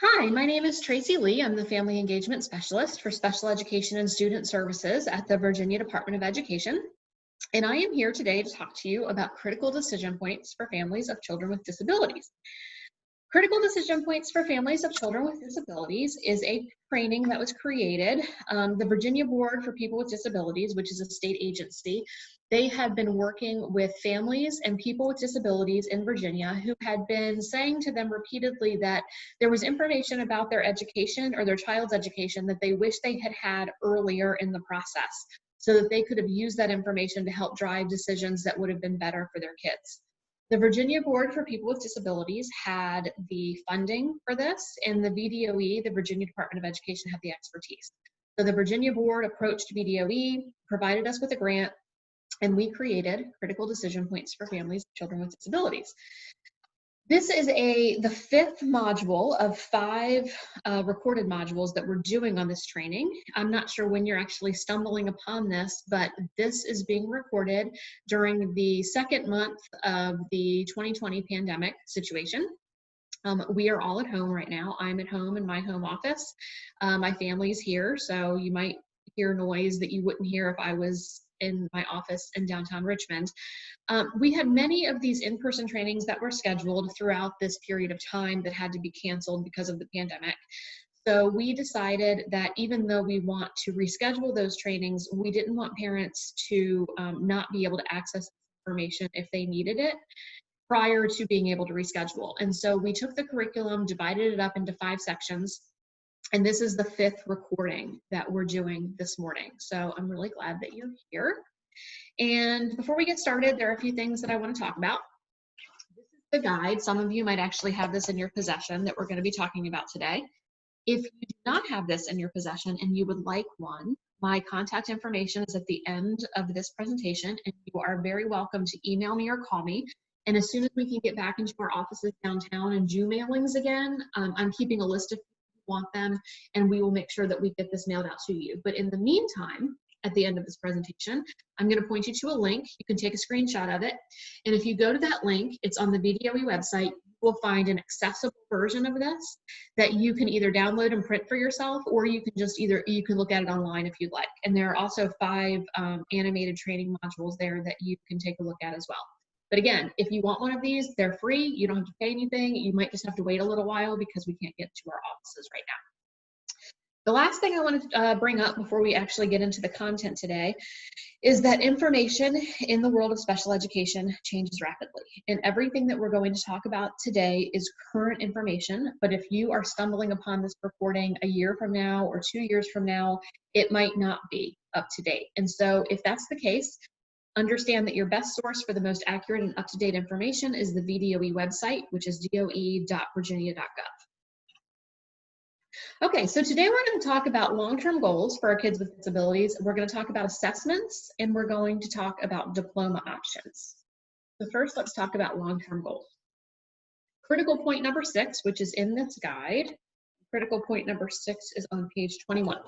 Hi, my name is Tracy Lee. I'm the Family Engagement Specialist for Special Education and Student Services at the Virginia Department of Education. And I am here today to talk to you about critical decision points for families of children with disabilities. Critical decision points for families of children with disabilities is a training that was created. The Virginia Board for People with Disabilities, which is a state agency, they had been working with families and people with disabilities in Virginia who had been saying to them repeatedly that there was information about their education or their child's education that they wish they had had earlier in the process so that they could have used that information to help drive decisions that would have been better for their kids. The Virginia Board for People with Disabilities had the funding for this, and the VDOE, the Virginia Department of Education, had the expertise. So the Virginia Board approached VDOE, provided us with a grant, and we created critical decision points for families of children with disabilities. This is the fifth module of five recorded modules that we're doing on this training. I'm not sure when you're actually stumbling upon this, but this is being recorded during the second month of the 2020 pandemic situation. We are all at home right now. I'm at home in my home office. My family's here, so you might hear noise that you wouldn't hear if I was in my office in downtown Richmond. We had many of these in-person trainings that were scheduled throughout this period of time that had to be canceled because of the pandemic. So we decided that even though we want to reschedule those trainings, we didn't want parents to not be able to access information if they needed it prior to being able to reschedule. And so we took the curriculum, divided it up into 5 sections, and this is the 5th recording that we're doing this morning. So I'm really glad that you're here. And before we get started, there are a few things that I want to talk about. This is the guide. Some of you might actually have this in your possession that we're going to be talking about today. If you do not have this in your possession and you would like one, my contact information is at the end of this presentation, and you are very welcome to email me or call me. And as soon as we can get back into our offices downtown and do mailings again, I'm keeping a list of people who want them, and we will make sure that we get this mailed out to you. But in the meantime, at the end of this presentation, I'm going to point you to a link. You can take a screenshot of it. And if you go to that link, it's on the VDOE website, you will find an accessible version of this that you can either download and print for yourself, or you can just you can look at it online if you'd like. And there are also 5 animated training modules there that you can take a look at as well. But again, if you want one of these, they're free. You don't have to pay anything. You might just have to wait a little while because we can't get to our offices right now. The last thing I want to bring up before we actually get into the content today is that information in the world of special education changes rapidly. And everything that we're going to talk about today is current information. But if you are stumbling upon this recording a year from now or 2 years from now, it might not be up to date. And so if that's the case, understand that your best source for the most accurate and up-to-date information is the VDOE website, which is doe.virginia.gov. Okay, so today we're going to talk about long-term goals for our kids with disabilities. We're going to talk about assessments, and we're going to talk about diploma options. So first, let's talk about long-term goals. Critical point number 6, which is in this guide. Critical point number 6 is on page 21.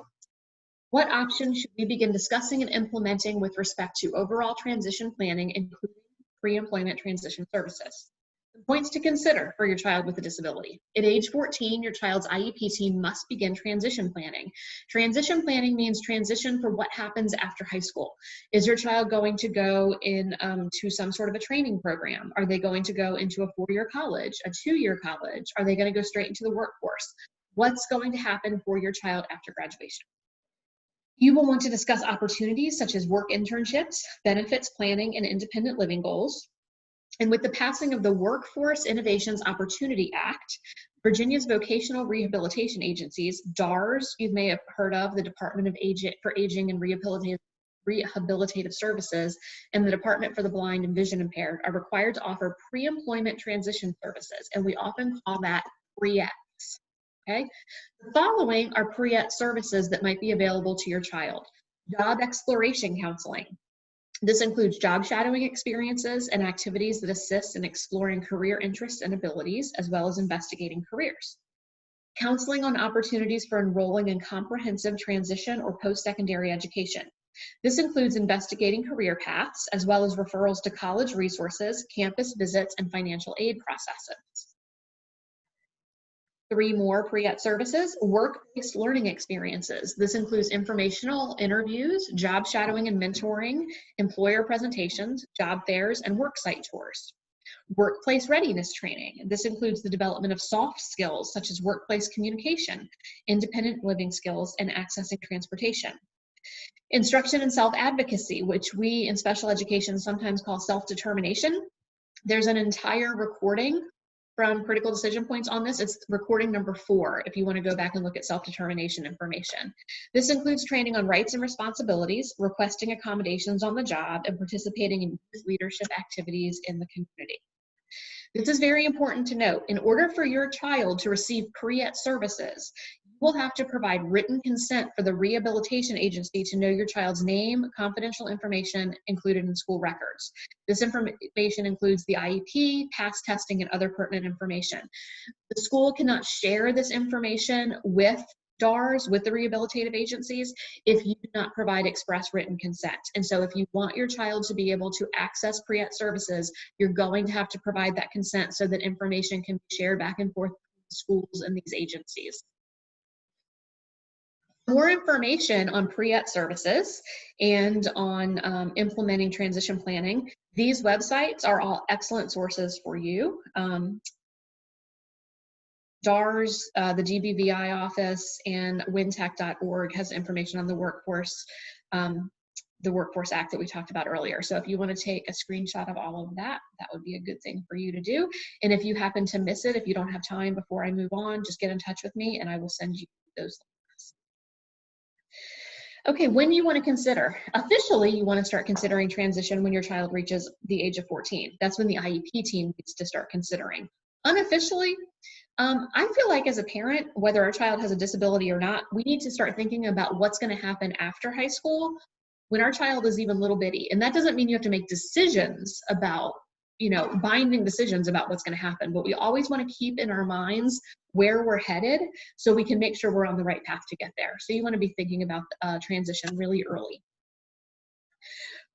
What options should we begin discussing and implementing with respect to overall transition planning, including pre-employment transition services? Some points to consider for your child with a disability. At age 14, your child's IEP team must begin transition planning. Transition planning means transition for what happens after high school. Is your child going to go to some sort of a training program? Are they going to go into a 4-year college, a 2-year college? Are they going to go straight into the workforce? What's going to happen for your child after graduation? You will want to discuss opportunities such as work internships, benefits planning, and independent living goals. And with the passing of the Workforce Innovations Opportunity Act, Virginia's vocational rehabilitation agencies, DARS, you may have heard of, the Department for Aging and Rehabilitative Services, and the Department for the Blind and Vision Impaired are required to offer pre-employment transition services, and we often call that pre-ETS. Okay? The following are pre-ET services that might be available to your child. Job exploration counseling. This includes job shadowing experiences and activities that assist in exploring career interests and abilities, as well as investigating careers. Counseling on opportunities for enrolling in comprehensive transition or post-secondary education. This includes investigating career paths, as well as referrals to college resources, campus visits, and financial aid processes. 3 more pre-ET services: work-based learning experiences. This includes informational interviews, job shadowing and mentoring, employer presentations, job fairs, and work site tours. Workplace readiness training. This includes the development of soft skills such as workplace communication, independent living skills, and accessing transportation. Instruction and self-advocacy, which we in special education sometimes call self-determination. There's an entire recording from Critical Decision Points on this. It's recording number 4 if you want to go back and look at self-determination information. This includes training on rights and responsibilities, requesting accommodations on the job, and participating in leadership activities in the community. This is very important to note. In order for your child to receive pre-ET services, you will have to provide written consent for the rehabilitation agency to know your child's name, confidential information included in school records. This information includes the IEP, past testing, and other pertinent information. The school cannot share this information with DARS, with the rehabilitative agencies, if you do not provide express written consent. And so if you want your child to be able to access pre-ET services, you're going to have to provide that consent so that information can be shared back and forth with schools and these agencies. More information on pre-ET services and on implementing transition planning. These websites are all excellent sources for you. DARS, the GBVI office, and wintech.org has information on the Workforce Act that we talked about earlier. So if you want to take a screenshot of all of that, that would be a good thing for you to do. And if you happen to miss it, if you don't have time before I move on, just get in touch with me and I will send you those links. Okay, when you want to consider, officially you want to start considering transition when your child reaches the age of 14. That's when the IEP team needs to start considering. Unofficially, I feel like as a parent, whether our child has a disability or not, we need to start thinking about what's going to happen after high school when our child is even little bitty. And that doesn't mean you have to make decisions about, binding decisions about what's going to happen, but we always want to keep in our minds where we're headed so we can make sure we're on the right path to get there. So you want to be thinking about transition really early.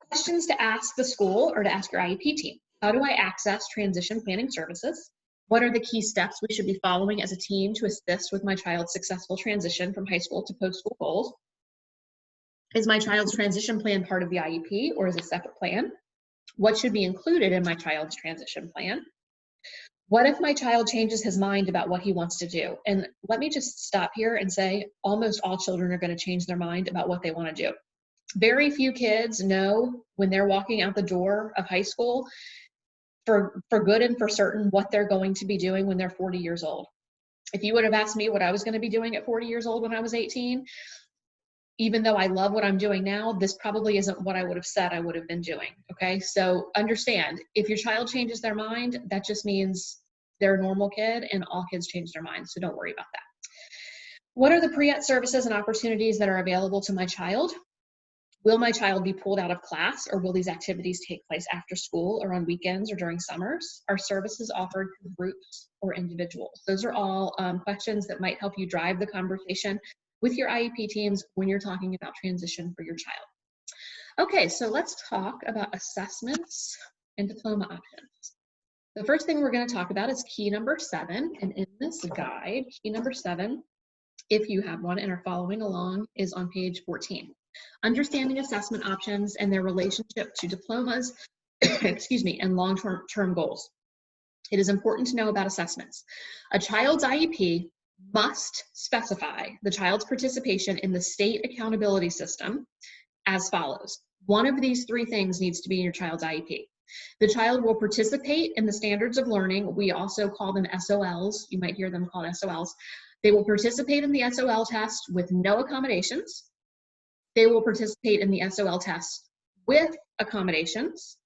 Questions to ask the school or to ask your IEP team. How do I access transition planning services? What are the key steps we should be following as a team to assist with my child's successful transition from high school to post-school goals? Is my child's transition plan part of the IEP or is it a separate plan? What should be included in my child's transition plan? What if my child changes his mind about what he wants to do? And let me just stop here and say almost all children are going to change their mind about what they want to do. Very few kids know when they're walking out the door of high school for good and for certain what they're going to be doing when they're 40 years old. If you would have asked me what I was going to be doing at 40 years old when I was 18, even though I love what I'm doing now, this probably isn't what I would have said I would have been doing, okay? So understand, if your child changes their mind, that just means they're a normal kid and all kids change their minds, so don't worry about that. What are the pre-ET services and opportunities that are available to my child? Will my child be pulled out of class, or will these activities take place after school or on weekends or during summers? Are services offered to groups or individuals? Those are all questions that might help you drive the conversation with your IEP teams when you're talking about transition for your child. Okay, so let's talk about assessments and diploma options. The first thing we're going to talk about is key number 7, and in this guide, key number 7, if you have one and are following along, is on page 14. Understanding assessment options and their relationship to diplomas, and long-term goals. It is important to know about assessments. A child's IEP must specify the child's participation in the state accountability system as follows. One of these 3 things needs to be in your child's IEP. The child will participate in the standards of learning. We also call them SOLs. You might hear them called SOLs. They will participate in the SOL test with no accommodations. They will participate in the SOL test with accommodations,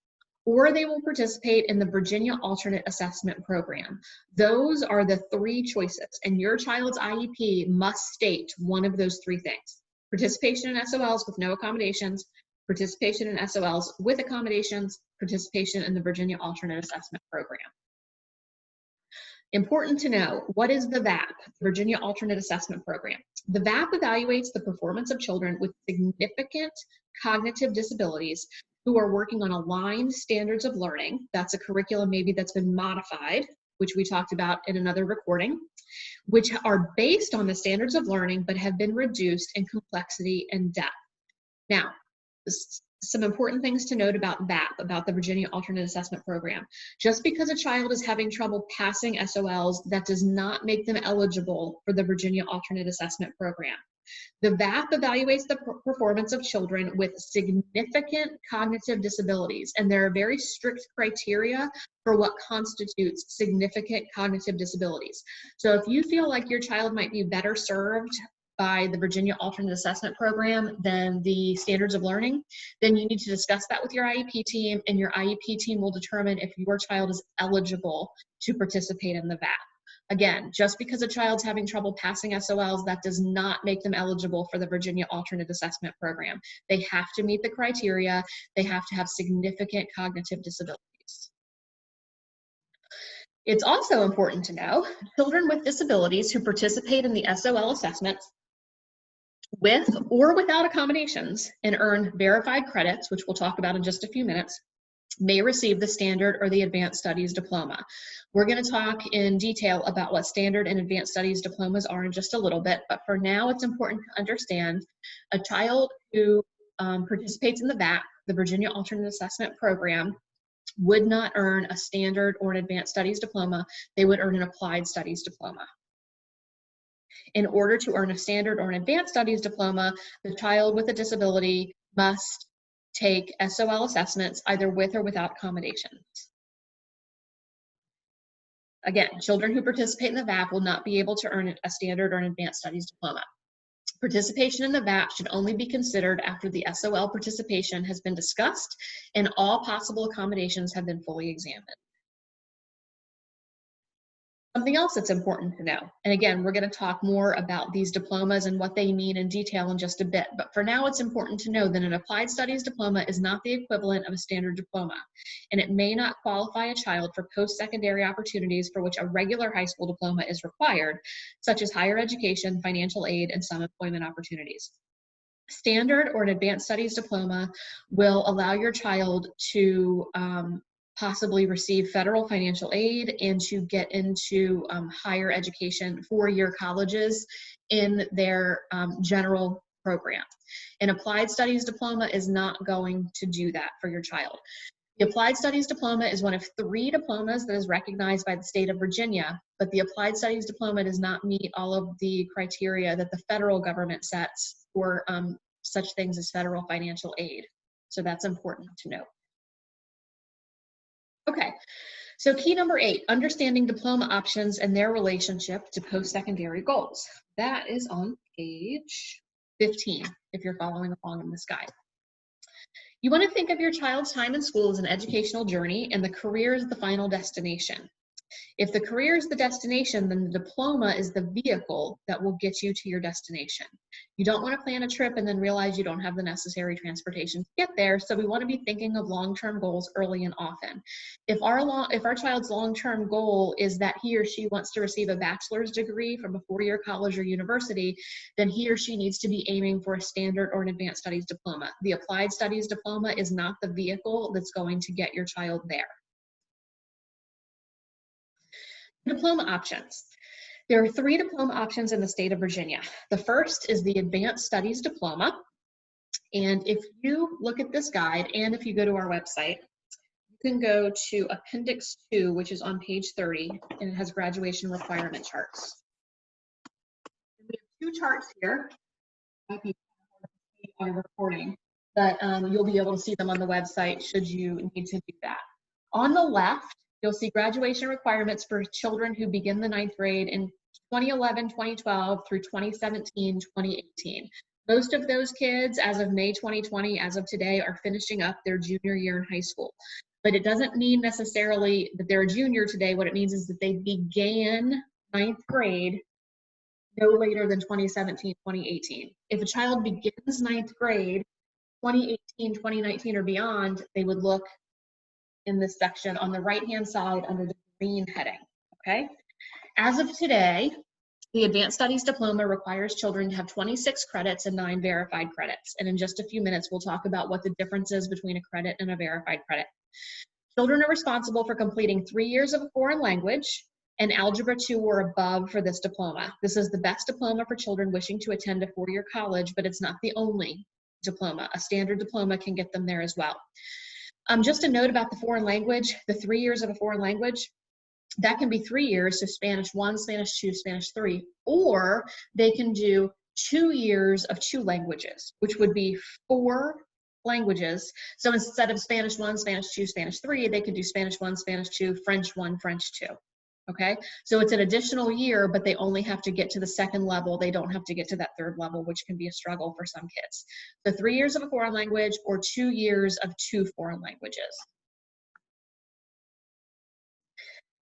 or they will participate in the Virginia Alternate Assessment Program. Those are the 3 choices, and your child's IEP must state one of those 3 things. Participation in SOLs with no accommodations, participation in SOLs with accommodations, participation in the Virginia Alternate Assessment Program. Important to know, what is the VAP, Virginia Alternate Assessment Program? The VAP evaluates the performance of children with significant cognitive disabilities who are working on aligned standards of learning. That's a curriculum maybe that's been modified which we talked about in another recording, which are based on the standards of learning but have been reduced in complexity and depth. Now, some important things to note about VAP, about the Virginia Alternate Assessment Program. Just because a child is having trouble passing SOLs, that does not make them eligible for the Virginia Alternate Assessment Program. The VAP evaluates the performance of children with significant cognitive disabilities, and there are very strict criteria for what constitutes significant cognitive disabilities. So if you feel like your child might be better served by the Virginia Alternate Assessment Program than the standards of learning, then you need to discuss that with your IEP team, and your IEP team will determine if your child is eligible to participate in the VAP. Again, just because a child's having trouble passing SOLs, that does not make them eligible for the Virginia Alternate Assessment Program. They have to meet the criteria. They have to have significant cognitive disabilities. It's also important to know children with disabilities who participate in the SOL assessments with or without accommodations and earn verified credits, which we'll talk about in just a few minutes, may receive the standard or the advanced studies diploma. We're going to talk in detail about what standard and advanced studies diplomas are in just a little bit, but for now it's important to understand a child who participates in the VAP, the Virginia Alternate Assessment Program, would not earn a standard or an advanced studies diploma. They would earn an applied studies diploma. In order to earn a standard or an advanced studies diploma, the child with a disability must take SOL assessments either with or without accommodations. Again, children who participate in the VAP will not be able to earn a standard or an advanced studies diploma. Participation in the VAP should only be considered after the SOL participation has been discussed and all possible accommodations have been fully examined. Something else that's important to know, and again, we're going to talk more about these diplomas and what they mean in detail in just a bit, but for now it's important to know that an applied studies diploma is not the equivalent of a standard diploma, and it may not qualify a child for post-secondary opportunities for which a regular high school diploma is required, such as higher education, financial aid, and some employment opportunities. Standard or an advanced studies diploma will allow your child to possibly receive federal financial aid and to get into higher education, four-year colleges in their general program. An applied studies diploma is not going to do that for your child. The Applied Studies Diploma is one of 3 diplomas that is recognized by the state of Virginia, but the Applied Studies Diploma does not meet all of the criteria that the federal government sets for such things as federal financial aid. So that's important to note. Okay, so key number 8, understanding diploma options and their relationship to post-secondary goals. That is on page 15, if you're following along in this guide. You want to think of your child's time in school as an educational journey and the career as the final destination. If the career is the destination, then the diploma is the vehicle that will get you to your destination. You don't want to plan a trip and then realize you don't have the necessary transportation to get there, so we want to be thinking of long-term goals early and often. If our child's long-term goal is that he or she wants to receive a bachelor's degree from a 4-year college or university, then he or she needs to be aiming for a standard or an advanced studies diploma. The applied studies diploma is not the vehicle that's going to get your child there. Diploma options. There are 3 diploma options in the state of Virginia. The first is the Advanced Studies Diploma. And if you look at this guide, and if you go to our website, you can go to Appendix 2, which is on page 30, and it has graduation requirement charts. And we have 2 charts here. Might be on a recording, but you'll be able to see them on the website should you need to do that. On the left, you'll see graduation requirements for children who begin the 9th grade in 2011, 2012 through 2017, 2018. Most of those kids, as of May 2020, as of today, are finishing up their junior year in high school. But it doesn't mean necessarily that they're a junior today. What it means is that they began 9th grade no later than 2017, 2018. If a child begins 9th grade 2018, 2019, or beyond, they would look in this section on the right-hand side under the green heading, okay? As of today, the Advanced Studies Diploma requires children to have 26 credits and 9 verified credits. And in just a few minutes, we'll talk about what the difference is between a credit and a verified credit. Children are responsible for completing 3 years of a foreign language and Algebra 2 or above for this diploma. This is the best diploma for children wishing to attend a four-year college, but it's not the only diploma. A standard diploma can get them there as well. Just a note about the foreign language, the 3 years of a foreign language, that can be 3 years, so Spanish 1, Spanish 2, Spanish 3, or they can do 2 years of 2 languages, which would be 4 languages. So instead of Spanish 1, Spanish 2, Spanish 3, they could do Spanish 1, Spanish 2, French 1, French 2. Okay, so it's an additional year, but they only have to get to the second level. They don't have to get to that third level, which can be a struggle for some kids. So 3 years of a foreign language or 2 years of 2 foreign languages.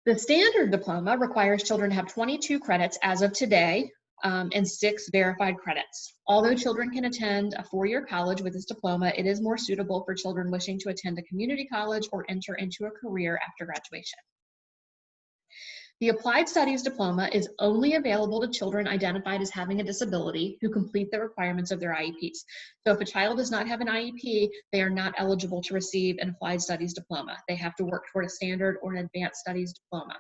The standard diploma requires children to have 22 credits as of today and 6 verified credits. Although children can attend a 4-year college with this diploma, it is more suitable for children wishing to attend a community college or enter into a career after graduation. The Applied Studies diploma is only available to children identified as having a disability who complete the requirements of their IEPs. So if a child does not have an IEP, they are not eligible to receive an Applied Studies diploma. They have to work toward a standard or an advanced studies diploma.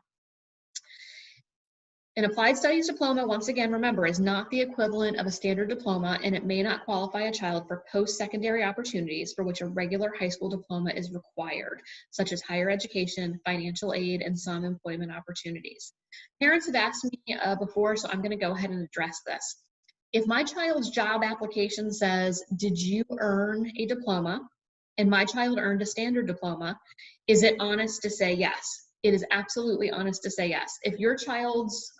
An Applied Studies diploma, once again, remember, is not the equivalent of a standard diploma, and it may not qualify a child for post-secondary opportunities for which a regular high school diploma is required, such as higher education, financial aid, and some employment opportunities. Parents have asked me before, so I'm going to go ahead and address this. If my child's job application says, "Did you earn a diploma?" and my child earned a standard diploma, is it honest to say yes? It is absolutely honest to say yes. If your child's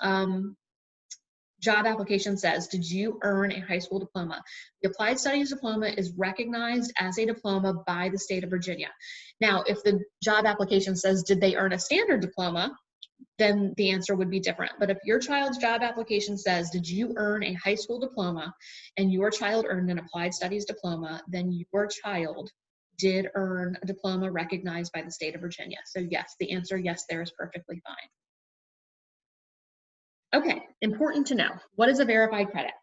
job application says, "Did you earn a high school diploma?" The Applied Studies diploma is recognized as a diploma by the state of Virginia. Now, if the job application says, "Did they earn a standard diploma?" then the answer would be different. But if your child's job application says, "Did you earn a high school diploma?" and your child earned an Applied Studies diploma, then your child did earn a diploma recognized by the state of Virginia. So yes, the answer yes there is perfectly fine. Okay, important to know. What is a verified credit?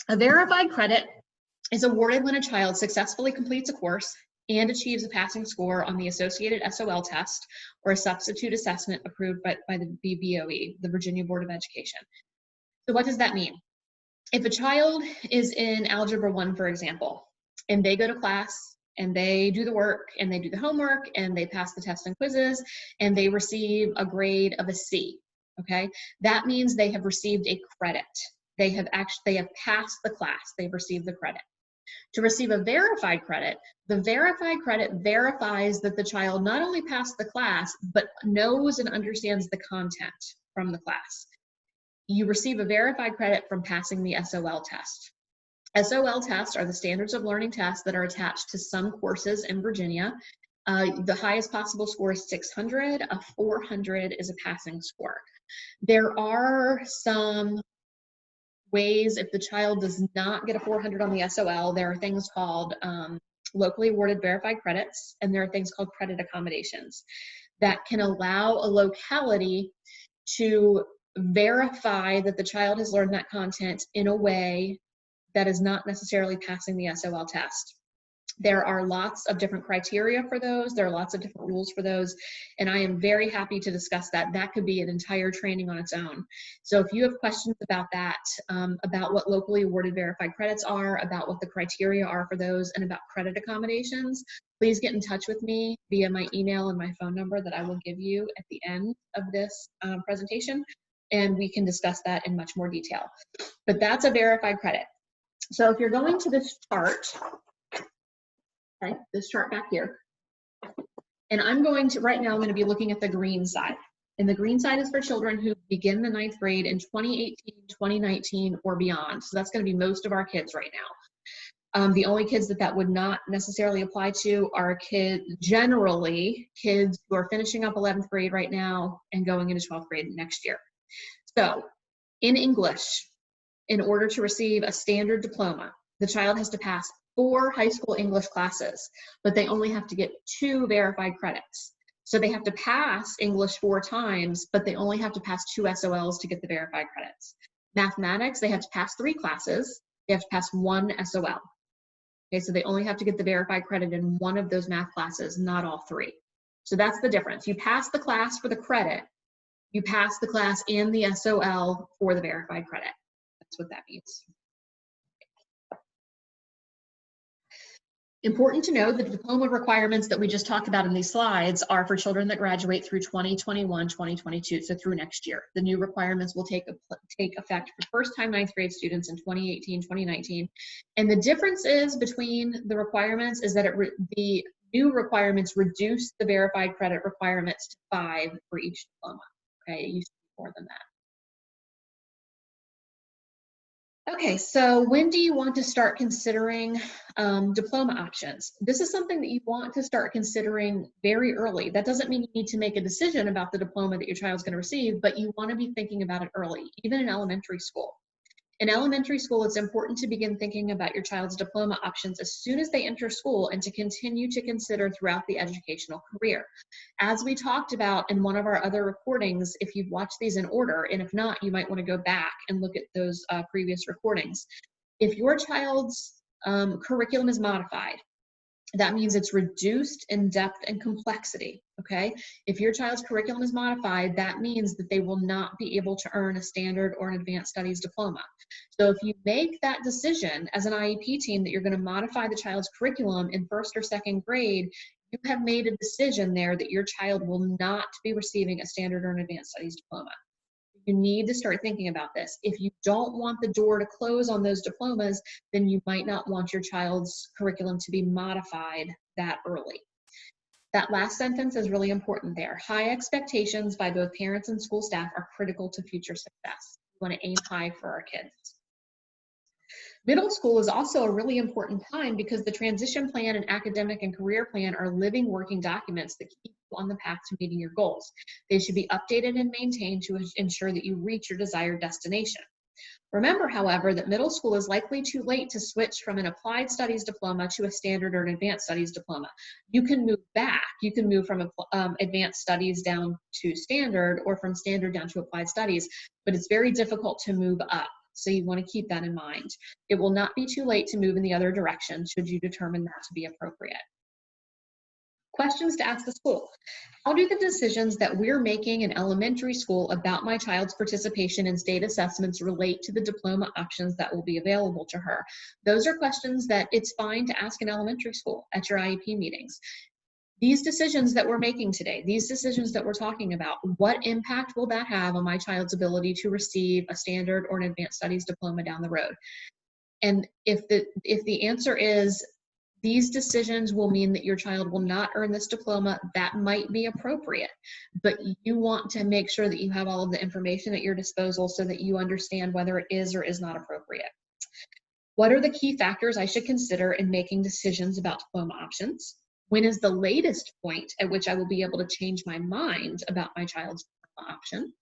A verified credit is awarded when a child successfully completes a course and achieves a passing score on the associated SOL test or a substitute assessment approved by the VBOE, the Virginia Board of Education. So what does that mean? If a child is in Algebra 1, for example, and they go to class and they do the work and they do the homework and they pass the tests and quizzes and they receive a grade of a C, okay? That means they have received a credit. They have passed the class, they've received the credit. To receive a verified credit, the verified credit verifies that the child not only passed the class, but knows and understands the content from the class. You receive a verified credit from passing the SOL test. SOL tests are the standards of learning tests that are attached to some courses in Virginia. The highest possible score is 600. A 400 is a passing score. There are some ways if the child does not get a 400 on the SOL, there are things called locally awarded verified credits, and there are things called credit accommodations that can allow a locality to verify that the child has learned that content in a way that is not necessarily passing the SOL test. There are lots of different criteria for those. There are lots of different rules for those. And I am very happy to discuss that. That could be an entire training on its own. So if you have questions about that, about what locally awarded verified credits are, about what the criteria are for those, and about credit accommodations, please get in touch with me via my email and my phone number that I will give you at the end of this presentation. And we can discuss that in much more detail. But that's a verified credit. So if you're going to this chart, okay, this chart back here, and I'm going to, right now, I'm going to be looking at the green side. And the green side is for children who begin the 9th grade in 2018, 2019, or beyond. So that's going to be most of our kids right now. The only kids that would not necessarily apply to are generally kids who are finishing up 11th grade right now and going into 12th grade next year. So in English, in order to receive a standard diploma, the child has to pass 4 high school English classes, but they only have to get 2 verified credits. So they have to pass English 4 times, but they only have to pass 2 SOLs to get the verified credits. Mathematics, they have to pass 3 classes. They have to pass 1 SOL. Okay, so they only have to get the verified credit in one of those math classes, not all three. So that's the difference. You pass the class for the credit, you pass the class and the SOL for the verified credit. That's what that means. Important to know, the diploma requirements that we just talked about in these slides are for children that graduate through 2021, 2022, so through next year. The new requirements will take effect for first-time ninth grade students in 2018, 2019. And the difference is between the requirements is that the new requirements reduce the verified credit requirements to 5 for each diploma. Okay, it used to be more than that. Okay, so when do you want to start considering diploma options? This is something that you want to start considering very early. That doesn't mean you need to make a decision about the diploma that your child's going to receive, but you want to be thinking about it early, even in elementary school. In elementary school, it's important to begin thinking about your child's diploma options as soon as they enter school and to continue to consider throughout the educational career. As we talked about in one of our other recordings, if you've watched these in order, and if not, you might want to go back and look at those previous recordings. If your child's curriculum is modified, that means it's reduced in depth and complexity, okay? If your child's curriculum is modified, that means that they will not be able to earn a standard or an advanced studies diploma. So if you make that decision as an IEP team that you're going to modify the child's curriculum in first or second grade, you have made a decision there that your child will not be receiving a standard or an advanced studies diploma. You need to start thinking about this. If you don't want the door to close on those diplomas, then you might not want your child's curriculum to be modified that early. That last sentence is really important there. High expectations by both parents and school staff are critical to future success. We want to aim high for our kids. Middle school is also a really important time because the transition plan and academic and career plan are living, working documents that keep you on the path to meeting your goals. They should be updated and maintained to ensure that you reach your desired destination. Remember, however, that middle school is likely too late to switch from an applied studies diploma to a standard or an advanced studies diploma. You can move back. You can move from advanced studies down to standard or from standard down to applied studies, but it's very difficult to move up. So you want to keep that in mind. It will not be too late to move in the other direction should you determine that to be appropriate. Questions to ask the school. How do the decisions that we're making in elementary school about my child's participation in state assessments relate to the diploma options that will be available to her? Those are questions that it's fine to ask in elementary school at your IEP meetings. These decisions that we're making today, these decisions that we're talking about, what impact will that have on my child's ability to receive a standard or an advanced studies diploma down the road? And if the answer is these decisions will mean that your child will not earn this diploma, that might be appropriate, but you want to make sure that you have all of the information at your disposal so that you understand whether it is or is not appropriate. What are the key factors I should consider in making decisions about diploma options? When is the latest point at which I will be able to change my mind about my child's diploma option?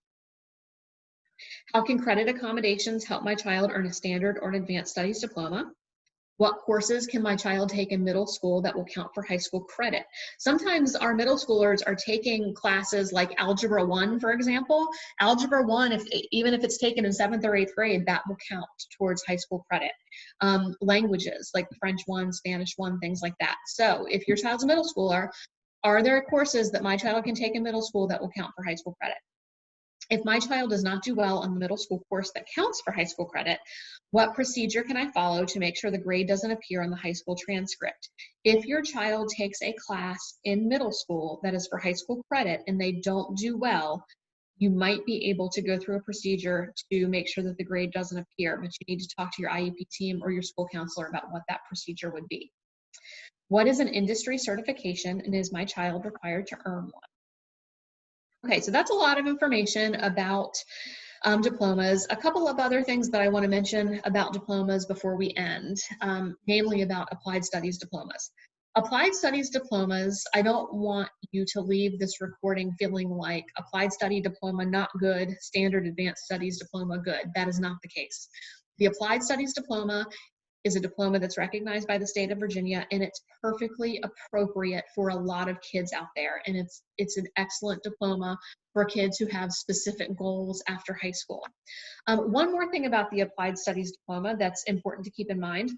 How can credit accommodations help my child earn a standard or an advanced studies diploma? What courses can my child take in middle school that will count for high school credit? Sometimes our middle schoolers are taking classes like Algebra 1, for example. Algebra 1, even if it's taken in 7th or 8th grade, that will count towards high school credit. Languages like French 1, Spanish 1, things like that. So if your child's a middle schooler, are there courses that my child can take in middle school that will count for high school credit? If my child does not do well on the middle school course that counts for high school credit, what procedure can I follow to make sure the grade doesn't appear on the high school transcript? If your child takes a class in middle school that is for high school credit and they don't do well, you might be able to go through a procedure to make sure that the grade doesn't appear, but you need to talk to your IEP team or your school counselor about what that procedure would be. What is an industry certification, and is my child required to earn one? Okay, so that's a lot of information about diplomas. A couple of other things that I want to mention about diplomas before we end, namely about applied studies diplomas. Applied studies diplomas, I don't want you to leave this recording feeling like applied study diploma not good, standard advanced studies diploma good. That is not the case. The applied studies diploma is a diploma that's recognized by the state of Virginia, and it's perfectly appropriate for a lot of kids out there. And it's an excellent diploma for kids who have specific goals after high school. One more thing about the applied studies diploma that's important to keep in mind.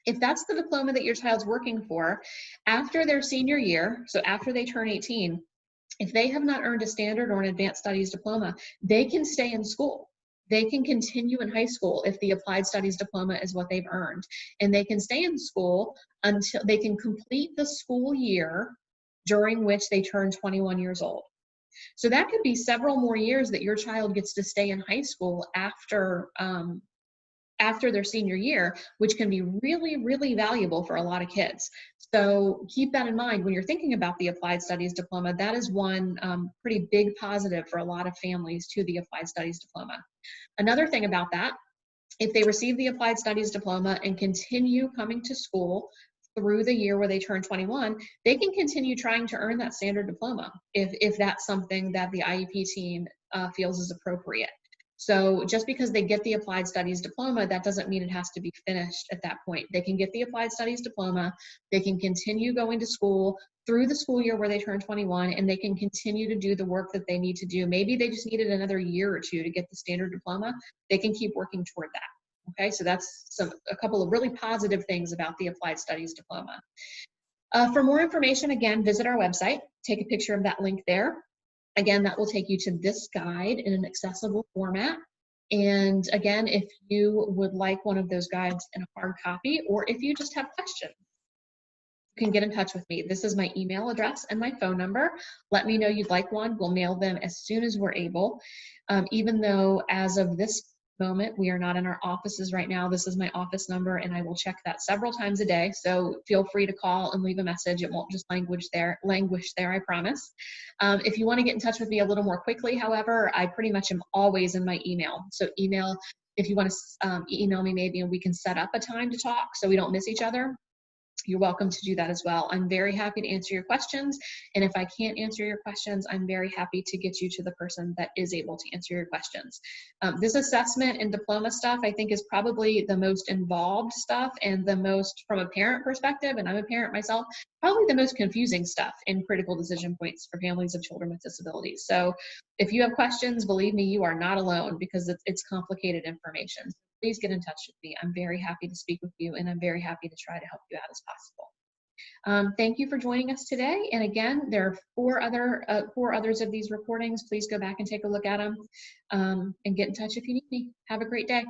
If that's the diploma that your child's working for, after their senior year, so after they turn 18, if they have not earned a standard or an advanced studies diploma, they can stay in school. They can continue in high school if the applied studies diploma is what they've earned. And they can stay in school until they can complete the school year during which they turn 21 years old. So that could be several more years that your child gets to stay in high school after their senior year, which can be really, really valuable for a lot of kids. So keep that in mind when you're thinking about the applied studies diploma. That is one pretty big positive for a lot of families to the applied studies diploma. Another thing about that, if they receive the applied studies diploma and continue coming to school through the year where they turn 21, they can continue trying to earn that standard diploma if that's something that the IEP team feels is appropriate. So just because they get the applied studies diploma, that doesn't mean it has to be finished at that point. They can get the applied studies diploma, they can continue going to school through the school year where they turn 21, and they can continue to do the work that they need to do. Maybe they just needed another year or two to get the standard diploma. They can keep working toward that. Okay, so that's a couple of really positive things about the applied studies diploma. For more information, again, visit our website, take a picture of that link there. Again, that will take you to this guide in an accessible format. And again, if you would like one of those guides in a hard copy, or if you just have questions, you can get in touch with me. This is my email address and my phone number. Let me know you'd like one. We'll mail them as soon as we're able. Even though as of this moment, we are not in our offices right now. This is my office number, and I will check that several times a day. So feel free to call and leave a message. It won't just languish there, I promise. If you want to get in touch with me a little more quickly, however, I pretty much am always in my email. So if you want to email me maybe, and we can set up a time to talk so we don't miss each other, you're welcome to do that as well. I'm very happy to answer your questions. And if I can't answer your questions, I'm very happy to get you to the person that is able to answer your questions. This assessment and diploma stuff, I think, is probably the most involved stuff and the most, from a parent perspective, and I'm a parent myself, probably the most confusing stuff in critical decision points for families of children with disabilities. So if you have questions, believe me, you are not alone, because it's complicated information. Please get in touch with me. I'm very happy to speak with you, and I'm very happy to try to help you out as possible. Thank you for joining us today. And again, there are four others of these recordings. Please go back and take a look at them, and get in touch if you need me. Have a great day.